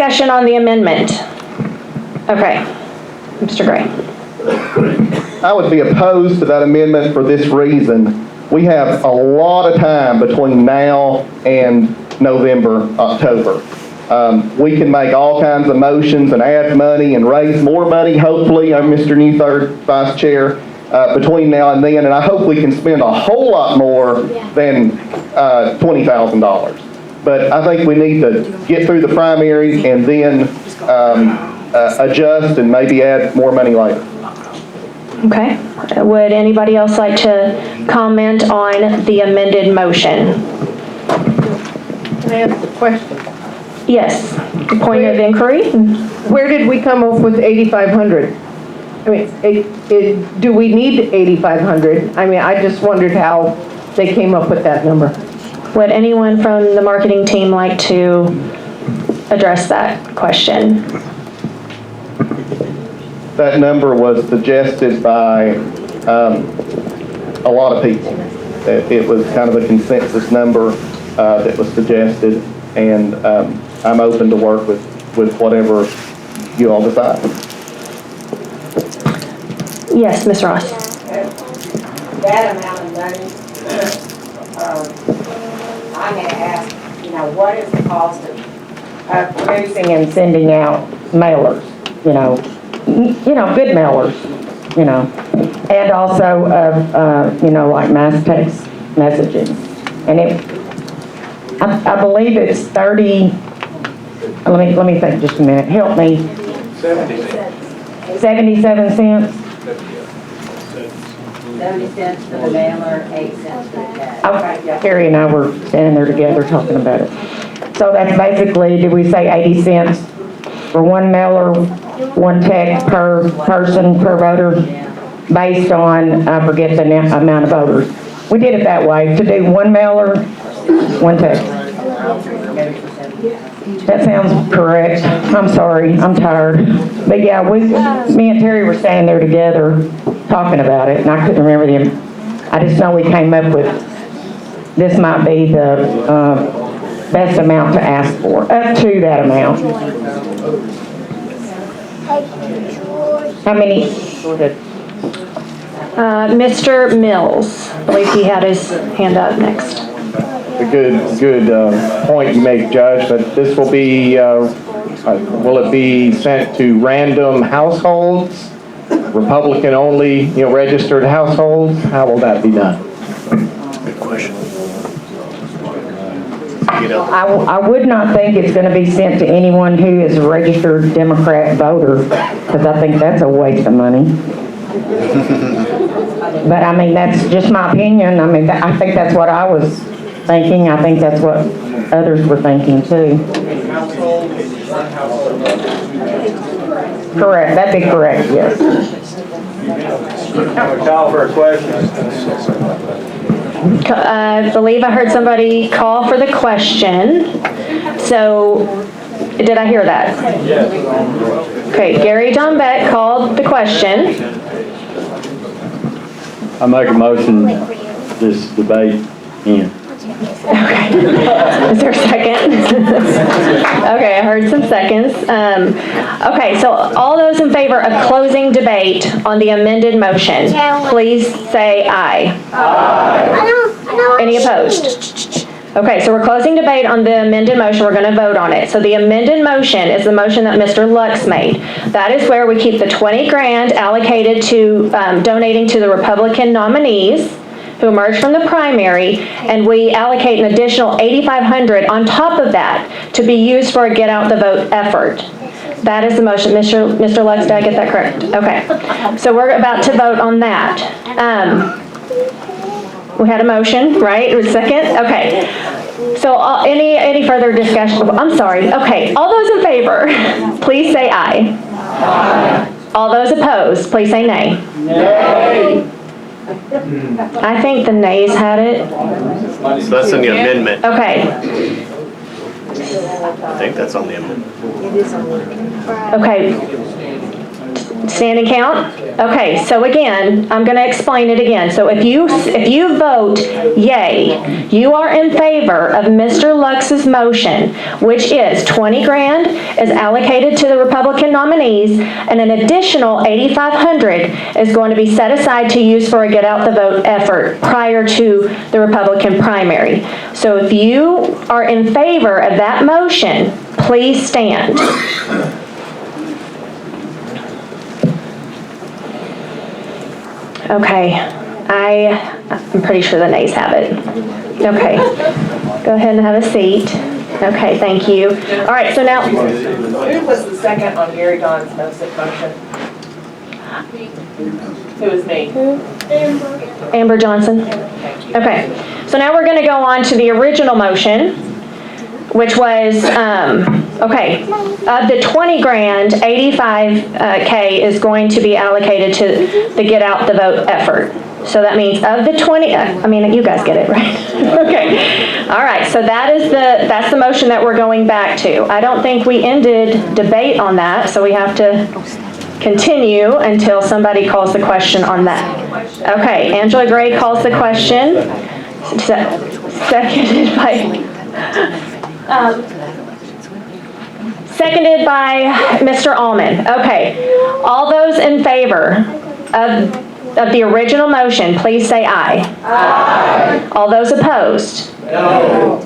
discussion on the amendment? Okay, Mr. Gray. I would be opposed to that amendment for this reason. We have a lot of time between now and November, October. We can make all kinds of motions and add money and raise more money, hopefully, Mr. New Third Vice Chair, between now and then, and I hope we can spend a whole lot more than $20,000. But I think we need to get through the primary and then adjust and maybe add more money later. Okay. Would anybody else like to comment on the amended motion? Can I ask a question? Yes. Point of inquiry? Where did we come up with 8,500? I mean, do we need 8,500? I mean, I just wondered how they came up with that number. Would anyone from the marketing team like to address that question? That number was suggested by a lot of people. It was kind of a consensus number that was suggested, and I'm open to work with whatever you all decide. Yes, Ms. Ross. That amount of money, I'm going to ask, what is the cost of producing and sending out mailers, good mailers, and also of, like mass text messaging. And I believe it's 30, let me think just a minute, help me. 77 cents? 70 cents for the mailer, 8 cents for the tag. Carrie and I were standing there together talking about it. So that's basically, did we say 80 cents for one mailer, one text per person, per voter, based on, I forget the amount of voters. We did it that way, to do one mailer, one text. That sounds correct. I'm sorry, I'm tired. But yeah, me and Terry were standing there together talking about it, and I couldn't remember them. I just know we came up with, this might be the best amount to ask for, up to that amount. How many? Go ahead. Mr. Mills, I believe he had his hand up next. A good point you make, Judge, but this will be, will it be sent to random households, Republican only, registered households? How will that be done? Good question. I would not think it's going to be sent to anyone who is a registered Democrat voter, because I think that's a waste of money. But I mean, that's just my opinion. I mean, I think that's what I was thinking. I think that's what others were thinking too. Correct, that'd be correct, yes. Call for a question. I believe I heard somebody call for the question. So, did I hear that? Yes. Okay, Gary John Beck called the question. I make a motion this debate end. Okay. Is there a second? Okay, I heard some seconds. Okay, so all those in favor of closing debate on the amended motion, please say aye. Aye. Any opposed? Okay, so we're closing debate on the amended motion. We're going to vote on it. So the amended motion is the motion that Mr. Lux made. That is where we keep the 20 grand allocated to donating to the Republican nominees who emerged from the primary, and we allocate an additional $8,500 on top of that to be used for a get out the vote effort. That is the motion. Mr. Lux, did I get that correct? Okay. So we're about to vote on that. We had a motion, right? It was second? Okay. So any further discussion? I'm sorry. Okay. All those in favor, please say aye. Aye. All those opposed, please say nay. Nay. I think the nays had it. So that's in the amendment. Okay. I think that's on the amendment. Okay. Standing count? Okay, so again, I'm going to explain it again. So if you vote yay, you are in favor of Mr. Lux's motion, which is 20 grand is allocated to the Republican nominees, and an additional 8,500 is going to be set aside to use for a get out the vote effort prior to the Republican primary. So if you are in favor of that motion, please stand. Okay, I'm pretty sure the nays have it. Okay, go ahead and have a seat. Okay, thank you. All right, so now, Who was the second on Gary Don's motion? It was me. Amber Johnson. Okay, so now we're going to go on to the original motion, which was, okay, of the 20 grand, 85K is going to be allocated to the get out the vote effort. So that means of the 20, I mean, you guys get it, right? Okay. All right, so that's the motion that we're going back to. I don't think we ended debate on that, so we have to continue until somebody calls the question on that. Okay, Angela Gray calls the question. Seconded by Mr. Allman. Okay, all those in favor of the original motion, please say aye. Aye. All those opposed? No.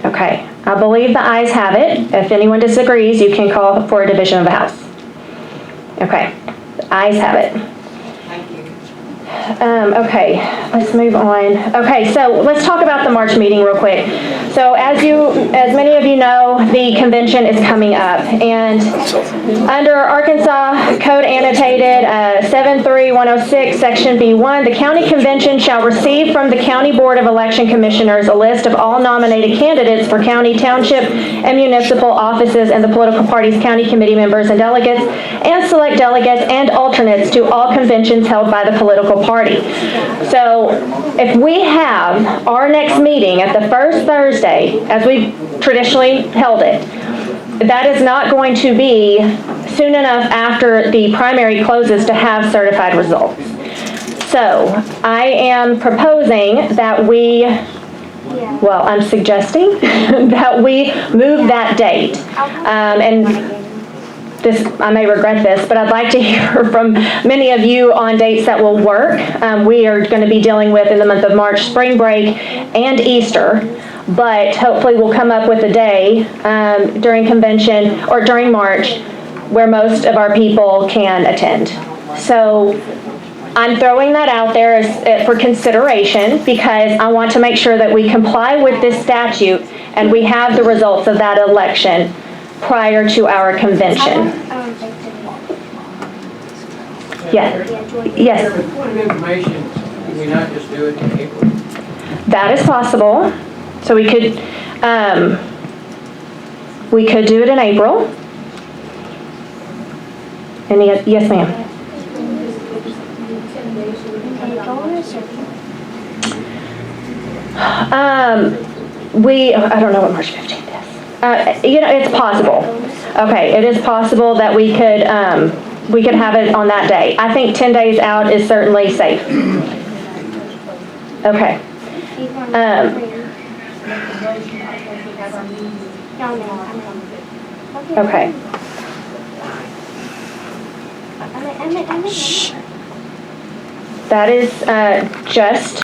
Okay, I believe the ayes have it. If anyone disagrees, you can call for a division of the House. Okay, the ayes have it. Okay, let's move on. Okay, so let's talk about the March meeting real quick. So as many of you know, the convention is coming up, and under Arkansas Code Annotated 73106, Section B1, the county convention shall receive from the County Board of Election Commissioners a list of all nominated candidates for county, township, and municipal offices and the political parties' county committee members and delegates, and select delegates and alternates to all conventions held by the political party. So if we have our next meeting at the first Thursday, as we've traditionally held it, that is not going to be soon enough after the primary closes to have certified results. So I am proposing that I'm suggesting that we move that date. And I may regret this, but I'd like to hear from many of you on dates that will work. We are going to be dealing with, in the month of March, spring break and Easter, but hopefully we'll come up with a day during convention or during March where most of our people can attend. So I'm throwing that out there for consideration because I want to make sure that we comply with this statute and we have the results of that election prior to our convention. Yes. Point of information, can we not just do it in April? That is possible. So we could do it in April. And yes, ma'am. I don't know what March 15th is. It's possible. Okay, it is possible that we could have it on that day. I think 10 days out is certainly safe. Okay. Okay. That is just